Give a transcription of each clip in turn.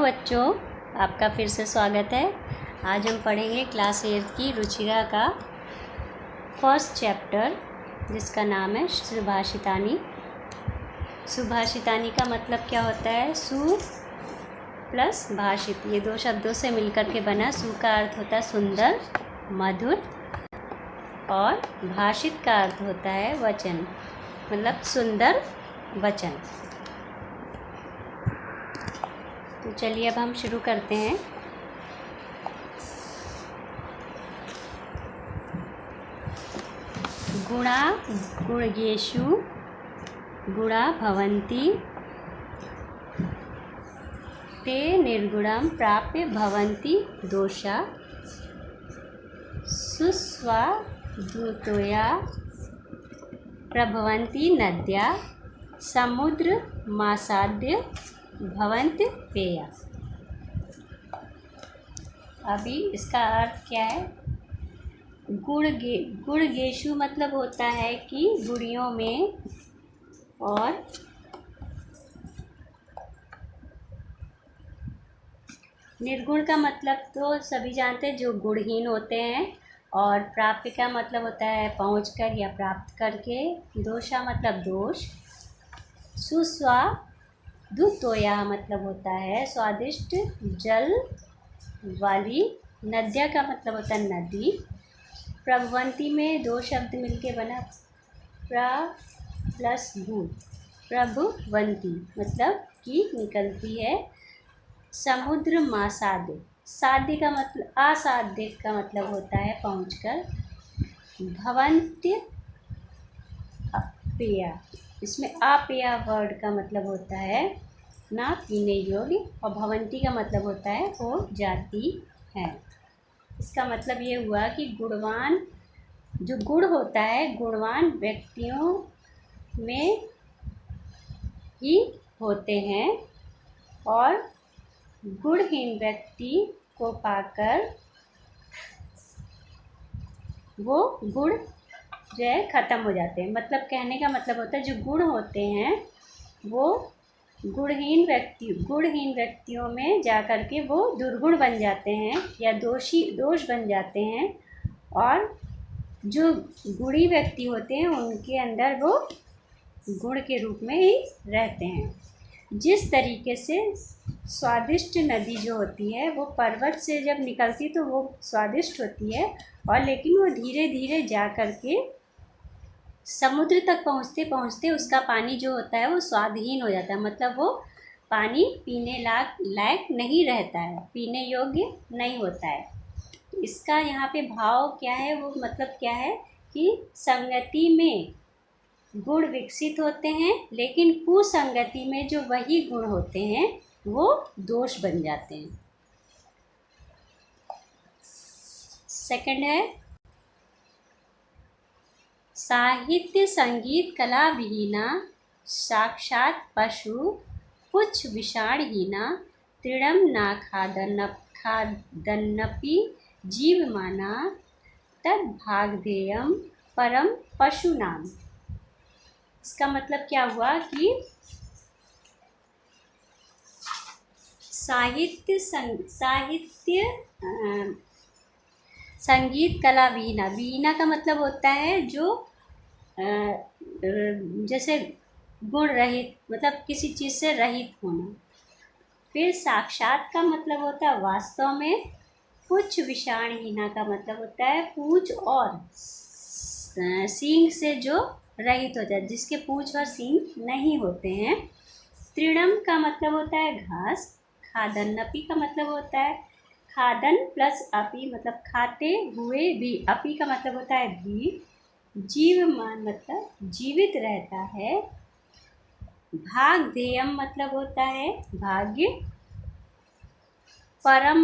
बच्चों, आपका फिर से स्वागत है। आज हम पढ़ेंगे क्लास 8 की रुचिरा का फर्स्ट चैप्टर, जिसका नाम है सुभाषितानी। सुभाषितानी का मतलब क्या होता है? सु प्लस भाषित, ये दो शब्दों से मिलकर के बना। सु का अर्थ होता है सुंदर, मधुर, और भाषित का अर्थ होता है वचन, मतलब सुंदर वचन। तो चलिए अब हम शुरू करते हैं। गुणा गुणगेषु गुणा भवन्ति ते निर्गुणं प्राप्य भवन्ति दोषा सुस्वादुतया प्रभवन्ति नद्या समुद्रमासाद्य भवन्ति पेया। अभी इसका अर्थ क्या है? गुणगेषु मतलब होता है कि गुड़ियों में, और निर्गुण का मतलब तो सभी जानते हैं, जो गुणहीन होते हैं। और प्राप्य का मतलब होता है पहुंचकर या प्राप्त करके। दोषा मतलब दोष। सुस्वादुतोया मतलब होता है स्वादिष्ट जल वाली। नद्या का मतलब होता है नदी। प्रभवंती में दो शब्द मिलके बना, प्र प्लस भू, प्रभवंती मतलब कि निकलती है। समुद्र मासाद्य, साध्य का मतलब असाध्य का मतलब होता है पहुंचकर। भवन्त्य पेया, इसमें अपेया वर्ड का मतलब होता है ना पीने योग्य, और भवंती का मतलब होता है हो जाती है। इसका मतलब ये हुआ कि गुणवान, जो गुण होता है गुणवान व्यक्तियों में ही होते हैं, और गुणहीन व्यक्ति को पाकर वो गुण जो है ख़त्म हो जाते हैं। मतलब कहने का मतलब होता है जो गुण होते हैं वो गुणहीन व्यक्तियों में जा कर के वो दुर्गुण बन जाते हैं या दोष बन जाते हैं, और जो गुणी व्यक्ति होते हैं उनके अंदर वो गुण के रूप में ही रहते हैं। जिस तरीके से स्वादिष्ट नदी जो होती है वो पर्वत से जब निकलती तो वो स्वादिष्ट होती है, और लेकिन वो धीरे धीरे जा कर के समुद्र तक पहुँचते पहुँचते उसका पानी जो होता है वो स्वादहीन हो जाता है। मतलब वो पानी पीने लायक नहीं रहता है, पीने योग्य नहीं होता है। तो इसका यहाँ पे भाव क्या है, वो मतलब क्या है कि संगति में गुण विकसित होते हैं, लेकिन कुसंगति में जो वही गुण होते हैं वो दोष बन जाते हैं। सेकंड है, साहित्य संगीत कला विहीना साक्षात पशु पुच्छ विषाणहीना तृणम ना खादन्नपि जीवमाना तद भागधेयम परम पशु नाम। इसका मतलब क्या हुआ कि साहित्य संगीत कला वीणा। वीणा का मतलब होता है जो जैसे गुण रहित, मतलब किसी चीज़ से रहित होना। फिर साक्षात का मतलब होता है वास्तव में। पुच्छ विषाणहीना का मतलब होता है पूंछ और सींग से जो रहित होता है, जिसके पूंछ और सींग नहीं होते हैं। तृणम का मतलब होता है घास। खादन्नपि का मतलब होता है खादन प्लस अपि, मतलब खाते हुए भी। अपि का मतलब होता है भी। जीवमान मतलब जीवित रहता है। भागधेयम मतलब होता है भाग्य। परम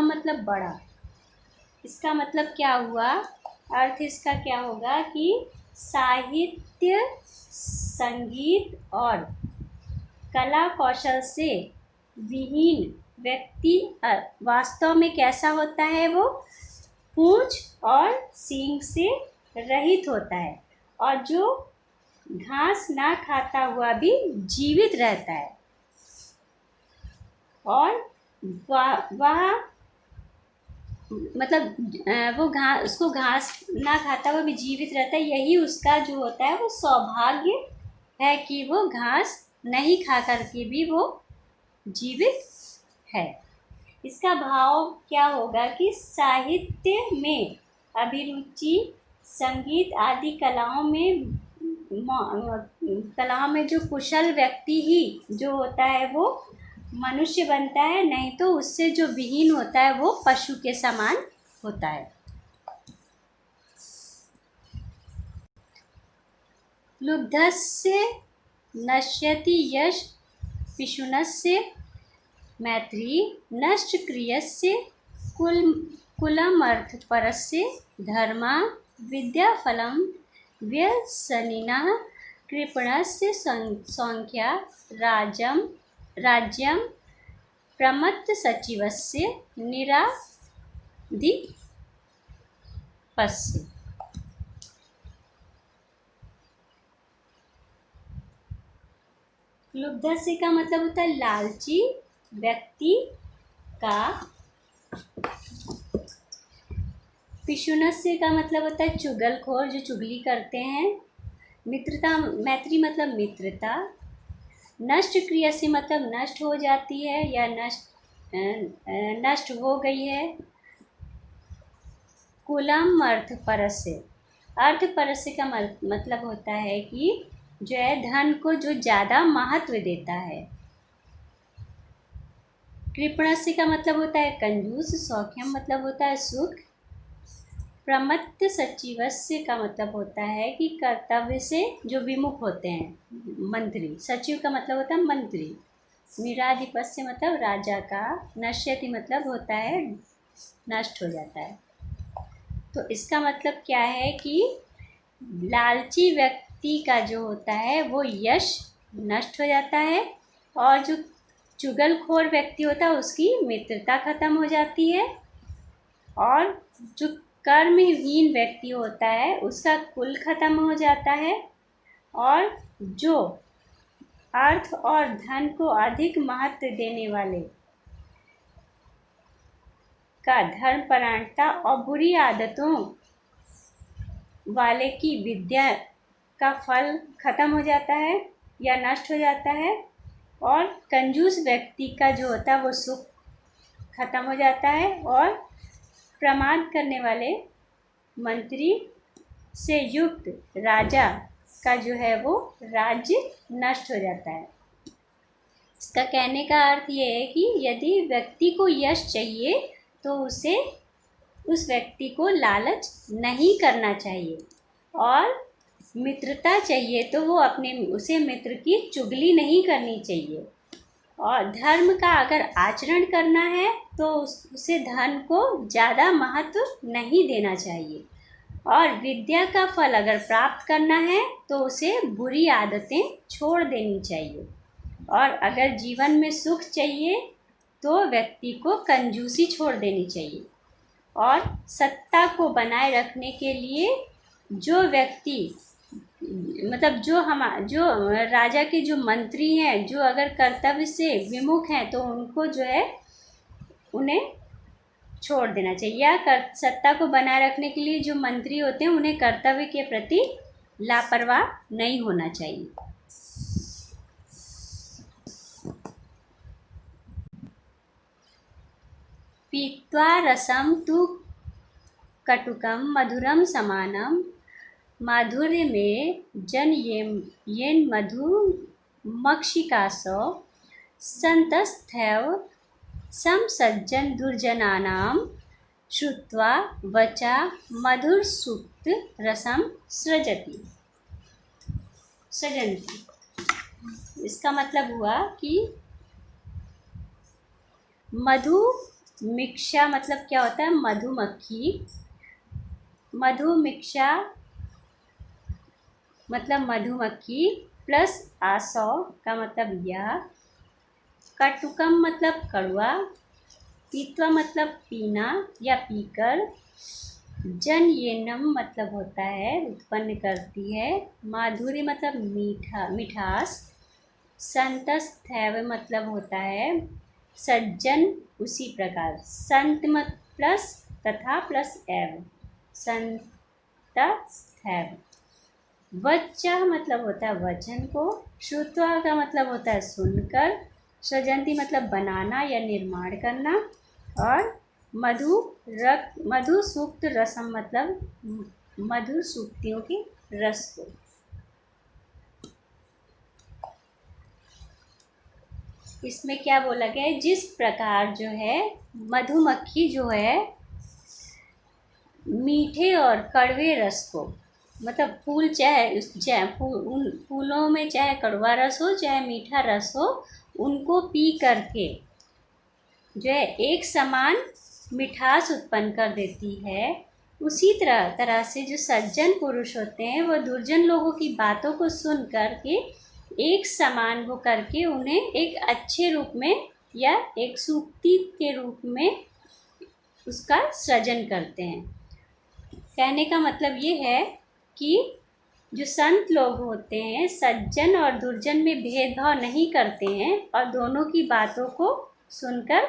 मतलब बड़ा। इसका मतलब क्या हुआ, अर्थ इसका क्या होगा कि साहित्य संगीत और कला कौशल से विहीन व्यक्ति वास्तव में कैसा होता है, वो पूंछ और सींग से रहित होता है, और जो घास ना खाता हुआ भी जीवित रहता है। और वह मतलब वो घास, उसको घास ना खाता हुआ भी जीवित रहता है, यही उसका जो होता है वो सौभाग्य है कि वो घास नहीं खा करके भी वो जीवित है। इसका भाव क्या होगा कि साहित्य में अभिरुचि, संगीत आदि कलाओं में जो कुशल व्यक्ति ही जो होता है वो मनुष्य बनता है, नहीं तो उससे जो विहीन होता है वो पशु के समान होता है। लुब्धस्य नश्यति यश पिशुनस्य मैत्री नष्टक्रियस्य कुलमर्थपरस्य धर्मा विद्याफलं व्यसनिनः कृपणस्य संख्या राज्यं प्रमत्तसचिवस्य निराधिपस्य। लुब्धस्य का मतलब होता है लालची व्यक्ति का। पिशुनस्य का मतलब होता है चुगलखोर, जो चुगली करते हैं। मैत्री मतलब मित्रता। नष्ट क्रियस्य मतलब नष्ट हो जाती है या नष्ट हो गई है। कुलम अर्थपरस्य का मतलब होता है कि जो है धन को जो ज़्यादा महत्व देता है। कृपणस्य का मतलब होता है कंजूस। सौख्यम मतलब होता है सुख। प्रमत्त सचिवस्य का मतलब होता है कि कर्तव्य से जो विमुख होते हैं, मंत्री। सचिव का मतलब होता है मंत्री। निराधिपस्य मतलब राजा का। नश्यति मतलब होता है नष्ट हो जाता है। तो इसका मतलब क्या है कि लालची व्यक्ति का जो होता है वो यश नष्ट हो जाता है, और जो चुगलखोर व्यक्ति होता है उसकी मित्रता खत्म हो जाती है, और जो कर्महीन व्यक्ति होता है उसका कुल खत्म हो जाता है, और जो अर्थ और धन को अधिक महत्व देने वाले का धर्मपरायणता और बुरी आदतों वाले की विद्या का फल खत्म हो जाता है या नष्ट हो जाता है, और कंजूस व्यक्ति का जो होता है वो सुख खत्म हो जाता है, और प्रमाद करने वाले मंत्री से युक्त राजा का जो है वो राज्य नष्ट हो जाता है। इसका कहने का अर्थ ये है कि यदि व्यक्ति को यश चाहिए तो उसे उस व्यक्ति को लालच नहीं करना चाहिए, और मित्रता चाहिए तो वो उसे मित्र की चुगली नहीं करनी चाहिए, और धर्म का अगर आचरण करना है तो उसे धन को ज़्यादा महत्व नहीं देना चाहिए, और विद्या का फल अगर प्राप्त करना है तो उसे बुरी आदतें छोड़ देनी चाहिए, और अगर जीवन में सुख चाहिए तो व्यक्ति को कंजूसी छोड़ देनी चाहिए। और सत्ता को बनाए रखने के लिए जो व्यक्ति मतलब जो राजा के जो मंत्री हैं, जो अगर कर्तव्य से विमुख हैं तो उनको जो है उन्हें छोड़ देना चाहिए, या सत्ता को बनाए रखने के लिए जो मंत्री होते हैं उन्हें कर्तव्य के प्रति लापरवाह नहीं होना चाहिए। पीत्वा रसम तु कटुकम मधुरम समानम माधुर्य में जन येन मधु मक्षिकासो संतस्थैव समसज्जन दुर्जनानां श्रुत्वा वचा मधुरसूक्त रसम सृजन्ति। इसका मतलब हुआ कि मधुमिक्षा मतलब क्या होता है? मधुमक्खी। मधुमिक्षा मतलब मधुमक्खी प्लस आसौ का मतलब यह। कटुकम मतलब कड़वा। पीत्वा मतलब पीना या पीकर। जनयेनम मतलब होता है उत्पन्न करती है। माधुर्य मतलब मिठास। संतस्थैव मतलब होता है सज्जन उसी प्रकार। संत मत प्लस तथा प्लस एव, संतस्थैव। वच्चा मतलब होता है वचन को, श्रुत्वा का मतलब होता है सुनकर, सृजंती मतलब बनाना या निर्माण करना, और मधु सूक्त रसम मतलब मधुर सूक्तियों के रस को। इसमें क्या बोला गया है, जिस प्रकार जो है मधुमक्खी जो है मीठे और कड़वे रस को, मतलब फूल उन फूलों में चाहे कड़वा रस हो चाहे मीठा रस हो, उनको पी करके जो है एक समान मिठास उत्पन्न कर देती है। उसी तरह से जो सज्जन पुरुष होते हैं वो दुर्जन लोगों की बातों को सुन करके एक समान हो करके उन्हें एक अच्छे रूप में या एक सूक्ति के रूप में उसका सृजन करते हैं। कहने का मतलब ये है कि जो संत लोग होते हैं सज्जन और दुर्जन में भेदभाव नहीं करते हैं और दोनों की बातों को सुनकर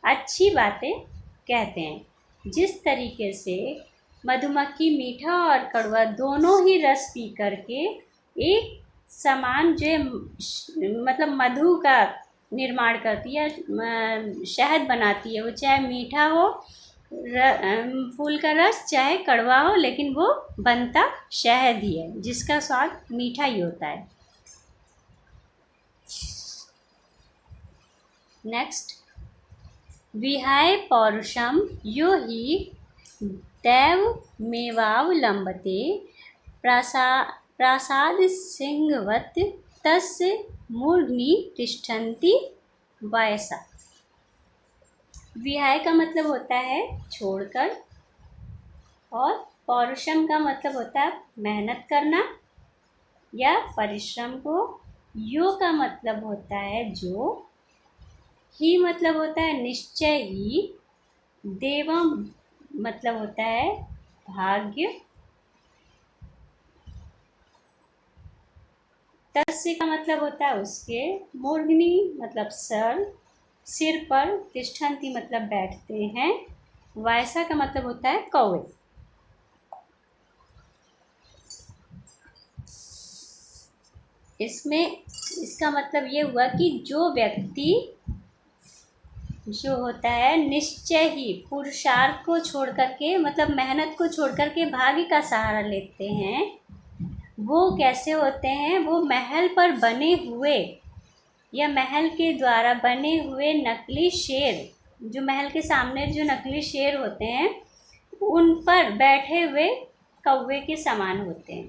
अच्छी बातें कहते हैं। जिस तरीके से मधुमक्खी मीठा और कड़वा दोनों ही रस पी करके एक समान जो है मतलब मधु का निर्माण करती है, शहद बनाती है, वो चाहे मीठा हो फूल का रस चाहे कड़वा हो, लेकिन वो बनता शहद ही है जिसका स्वाद मीठा ही होता है। नेक्स्ट, विहाय पौरुषम यो हि दैव मेवावलंबते प्रासाद सिंहवत तस्य मूर्ध्नि तिष्ठन्ति वयसा। विहाय का मतलब होता है छोड़कर, और पौरुषम का मतलब होता है मेहनत करना या परिश्रम को। यो का मतलब होता है जो, ही मतलब होता है निश्चय ही, देवम मतलब होता है भाग्य, तस्य का मतलब होता है उसके, मूर्धनि मतलब सिर पर, तिष्ठन्ति मतलब बैठते हैं, वैसा का मतलब होता है कौवे। इसमें इसका मतलब ये हुआ कि जो व्यक्ति जो होता है निश्चय ही पुरुषार्थ को छोड़ करके मतलब मेहनत को छोड़ करके भाग्य का सहारा लेते हैं, वो कैसे होते हैं, वो महल पर बने हुए या महल के द्वारा बने हुए नकली शेर, जो महल के सामने जो नकली शेर होते हैं उन पर बैठे हुए कौवे के समान होते हैं।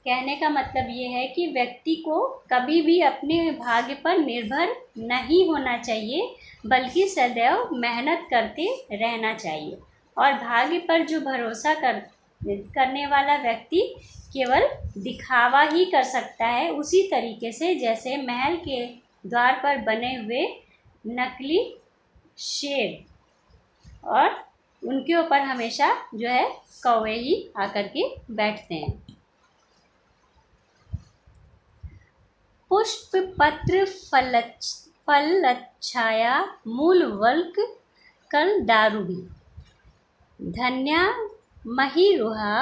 कहने का मतलब ये है कि व्यक्ति को कभी भी अपने भाग्य पर निर्भर नहीं होना चाहिए, बल्कि सदैव मेहनत करते रहना चाहिए। और भाग्य पर जो भरोसा करने वाला व्यक्ति केवल दिखावा ही कर सकता है, उसी तरीके से जैसे महल के द्वार पर बने हुए नकली शेर, और उनके ऊपर हमेशा जो है कौवे ही आकर के बैठते हैं। पुष्प पत्र फलच्छाया मूल वल्क कल दारुभी, धन्या महिरुहा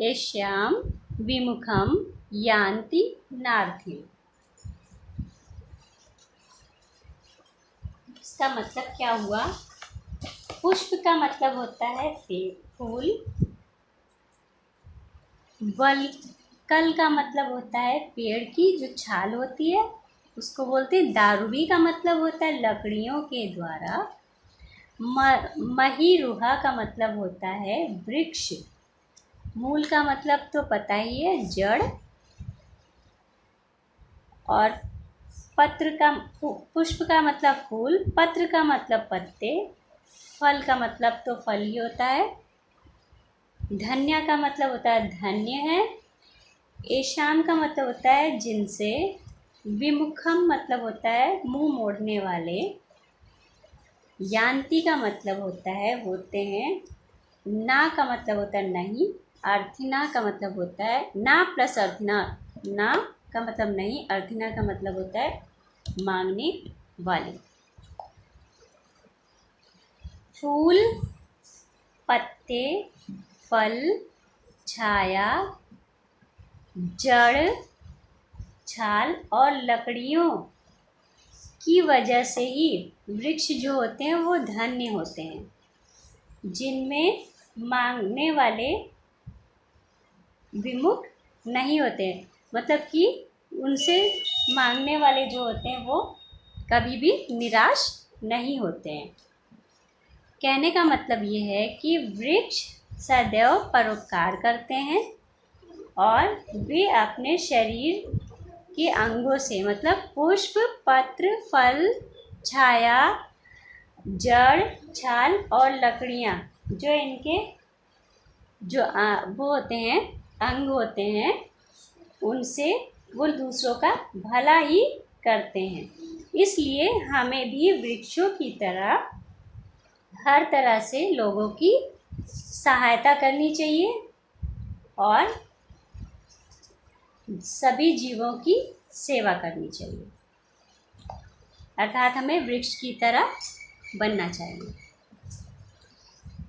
एश्याम विमुखम यान्ति नार्थिम। इसका मतलब क्या हुआ, पुष्प का मतलब होता है फूल, कल का मतलब होता है पेड़ की जो छाल होती है उसको बोलते हैं। दारुभी का मतलब होता है लकड़ियों के द्वारा। महिरुहा का मतलब होता है वृक्ष। मूल का मतलब तो पता ही है जड़, और पुष्प का मतलब फूल, पत्र का मतलब पत्ते, फल का मतलब तो फल ही होता है, धन्या का मतलब होता है धन्य है, एशाम का मतलब होता है जिनसे, विमुखम मतलब होता है मुंह मोड़ने वाले, यान्ति का मतलब होता है होते हैं, ना का मतलब होता है नहीं, अर्थिना का मतलब होता है ना प्लस अर्थिना, ना का मतलब नहीं, अर्थिना का मतलब होता है मांगने वाले। फूल, पत्ते, फल, छाया, जड़, छाल और लकड़ियों की वजह से ही वृक्ष जो होते हैं वो धन्य होते हैं, जिनमें मांगने वाले विमुख नहीं होते हैं। मतलब कि उनसे मांगने वाले जो होते हैं वो कभी भी निराश नहीं होते हैं। कहने का मतलब ये है कि वृक्ष सदैव परोपकार करते हैं और वे अपने शरीर के अंगों से, मतलब पुष्प, पत्र, फल, छाया, जड़, छाल और लकड़ियाँ, जो इनके जो वो होते हैं, अंग होते हैं, उनसे वो दूसरों का भला ही करते हैं। इसलिए हमें भी वृक्षों की तरह हर तरह से लोगों की सहायता करनी चाहिए और सभी जीवों की सेवा करनी चाहिए, अर्थात हमें वृक्ष की तरह बनना चाहिए।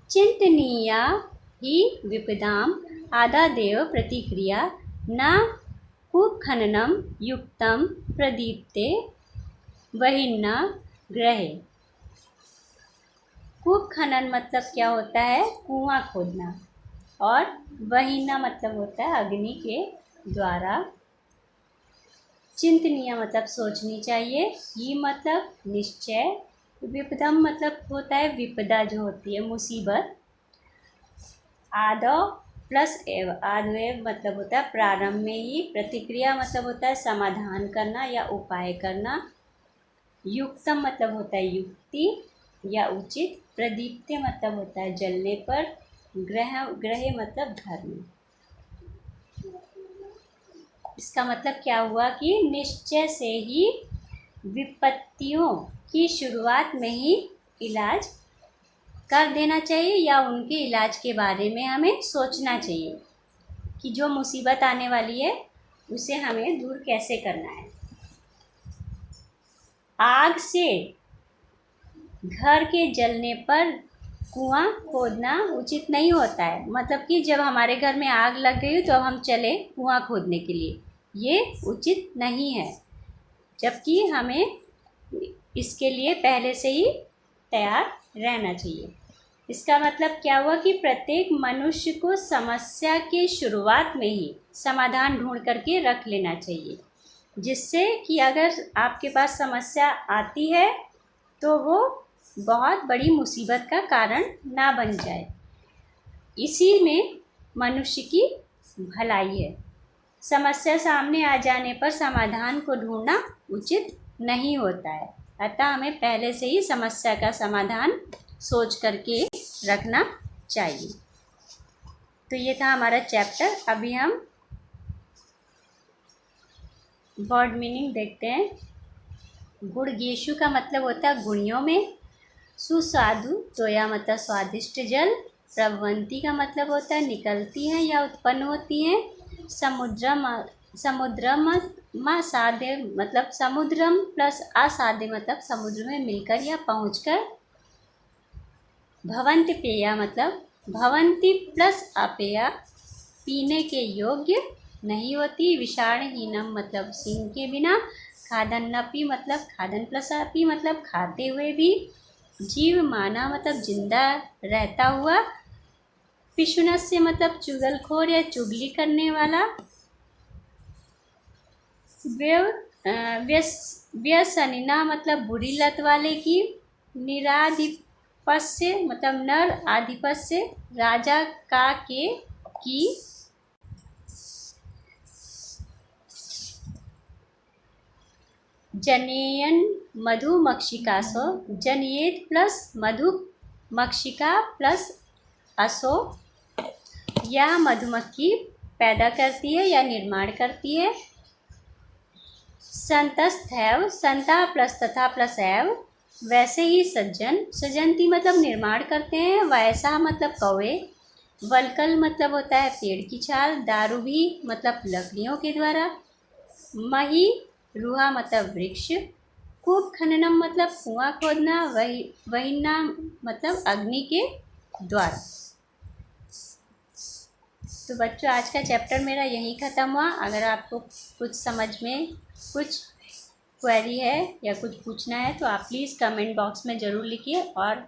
चिंतनीया ही विपदाम आदादेव प्रतिक्रिया न कुखननम युक्तम प्रदीप्ते वहिन्ना ग्रहे। कूप खनन मतलब क्या होता है? कुआं खोदना। और वहिना मतलब होता है अग्नि के द्वारा। चिंतनीय मतलब सोचनी चाहिए। ही मतलब निश्चय। विपदम मतलब होता है विपदा जो होती है, मुसीबत। आदौ प्लस एव, आदवेव मतलब होता है प्रारंभ में ही। प्रतिक्रिया मतलब होता है समाधान करना या उपाय करना। युक्तम मतलब होता है युक्ति या उचित। प्रदीप्ते मतलब होता है जलने पर। ग्रह मतलब धर्म। इसका मतलब क्या हुआ कि निश्चय से ही विपत्तियों की शुरुआत में ही इलाज कर देना चाहिए या उनके इलाज के बारे में हमें सोचना चाहिए कि जो मुसीबत आने वाली है उसे हमें दूर कैसे करना है। आग से घर के जलने पर कुआं खोदना उचित नहीं होता है। मतलब कि जब हमारे घर में आग लग गई तो अब हम चले कुआं खोदने के लिए, ये उचित नहीं है। जबकि हमें इसके लिए पहले से ही तैयार रहना चाहिए। इसका मतलब क्या हुआ कि प्रत्येक मनुष्य को समस्या के शुरुआत में ही समाधान ढूंढ करके रख लेना चाहिए, जिससे कि अगर आपके पास समस्या आती है तो वो बहुत बड़ी मुसीबत का कारण ना बन जाए। इसी में मनुष्य की भलाई है। समस्या सामने आ जाने पर समाधान को ढूंढना उचित नहीं होता है। अतः हमें पहले से ही समस्या का समाधान सोच करके रखना चाहिए। तो ये था हमारा चैप्टर। अभी हम वर्ड मीनिंग देखते हैं। गुड़गेशु का मतलब होता है गुणियों में। सुस्वादु तोया मतलब स्वादिष्ट जल। प्रभवंती का मतलब होता है निकलती हैं या उत्पन्न होती हैं। समुद्रम साध्य मतलब समुद्रम प्लस असाध्य मतलब समुद्र में मिलकर या पहुंचकर। भवंति पेया मतलब भवंती प्लस अपेया पीने के योग्य नहीं होती। विषाणहीनम मतलब सिंह के बिना। खादन्नपि मतलब खादन प्लस अपि मतलब खाते हुए भी। जीव माना मतलब जिंदा रहता हुआ। पिशुनस्य मतलब चुगलखोर या चुगली करने वाला। व्यसनिना मतलब बुरी लत वाले की। निराधिपस्य मतलब नर आधिपस्य राजा का के की। जनेयन मधुमक्षिकासो। जनेयत प्लस मधुमक्षिका प्लस असो, यह मधुमक्खी पैदा करती है या निर्माण करती है। संतस्थैव संता प्लस तथा प्लस एव वैसे ही सज्जन। सजंती मतलब निर्माण करते हैं। वैसा मतलब कौवे। वलकल मतलब होता है पेड़ की छाल। दारूही मतलब लकड़ियों के द्वारा। मही रूहा मतलब वृक्ष। कूप खननम मतलब कुआं खोदना। वहीना मतलब अग्नि के द्वारा। तो बच्चों आज का चैप्टर मेरा यहीं ख़त्म हुआ। अगर आपको कुछ समझ में कुछ क्वेरी है या कुछ पूछना है तो आप प्लीज़ कमेंट बॉक्स में ज़रूर लिखिए, और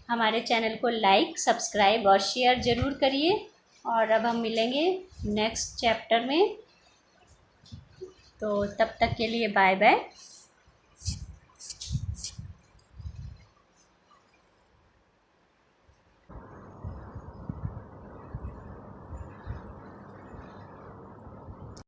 हमारे चैनल को लाइक, सब्सक्राइब और शेयर ज़रूर करिए। और अब हम मिलेंगे नेक्स्ट चैप्टर में, तो तब तक के लिए बाय बाय।